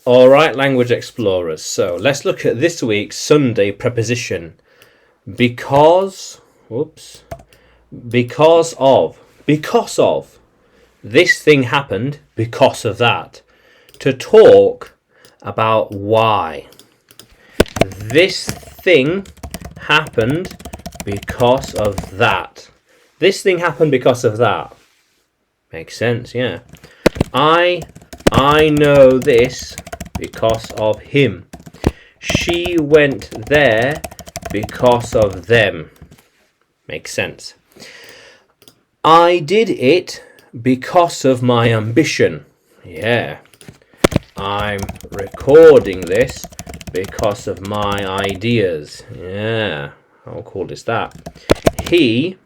Alright, language explorers. So let's look at this week's Sunday preposition. Because of. Because of. This thing happened because of that. To talk about why. This thing happened because of that. This thing happened because of that. Makes sense, yeah. I know this because of him. She went there because of them. Makes sense. I did it because of my ambition. Yeah. I'm recording this because of my ideas. Yeah. How cool is that? He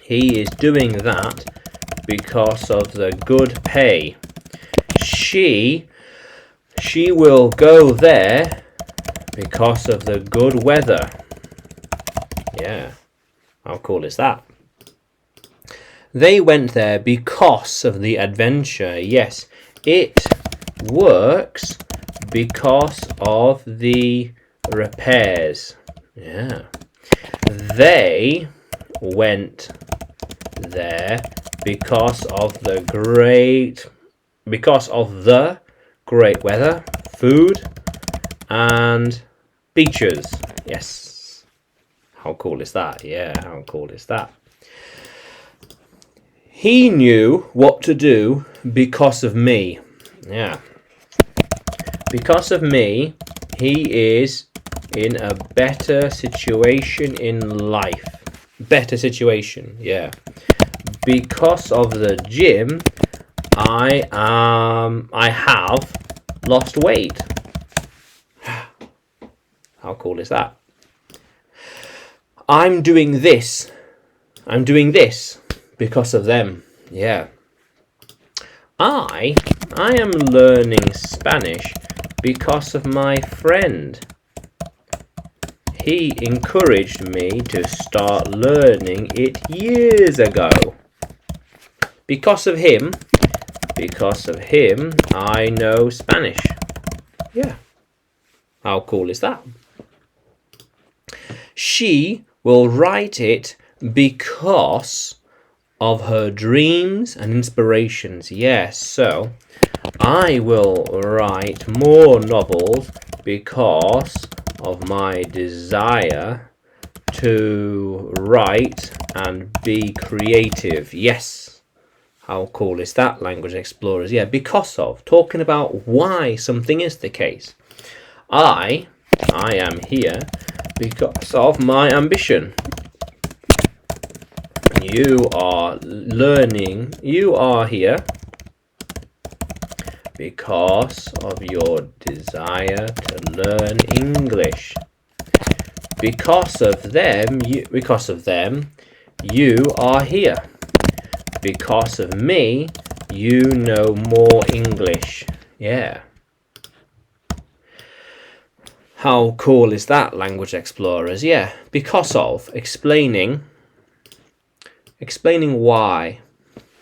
is doing that because of the good pay. She will go there because of the good weather. Yeah. How cool is that? They went there because of the adventure. Yes. It works because of the repairs. Yeah. They went there because of the great weather, food, and beaches. Yes. How cool is that? Yeah, how cool is that? He knew what to do because of me. Yeah. Because of me, he is in a better situation in life. Better situation, yeah. Because of the gym, I have lost weight. How cool is that? I'm doing this because of them. Yeah. I am learning Spanish because of my friend. He encouraged me to start learning it years ago. Because of him, I know Spanish. Yeah. How cool is that? She will write it because of her dreams and inspirations. Yes, so I will write more novels because of my desire to write and be creative. Yes. How cool is that, language explorers? Yeah, because of. Talking about why something is the case. I am here because of my ambition. You are here because of your desire to learn English. Because of them, you are here. Because of me, you know more English. Yeah. How cool is that, language explorers? Yeah, because of, explaining why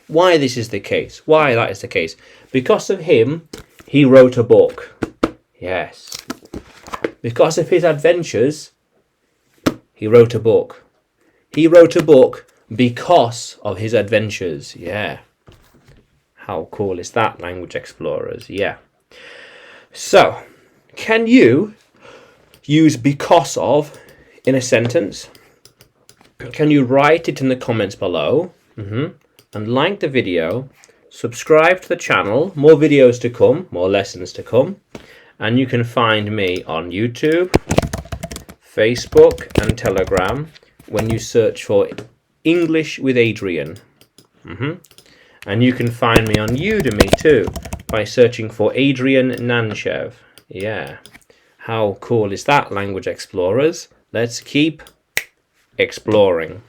this is the case, why that is the case. Because of him, he wrote a book. Yes. Because of his adventures, he wrote a book. He wrote a book because of his adventures. Yeah. How cool is that, language explorers? Yeah. So, can you use because of in a sentence? Can you write it in the comments below? And like the video, subscribe to the channel, more videos to come, more lessons to come. And you can find me on YouTube, Facebook and Telegram when you search for English with Adrian. And you can find me on Udemy too by searching for Adrian Nanshev. Yeah. How cool is that, language explorers? Let's keep exploring.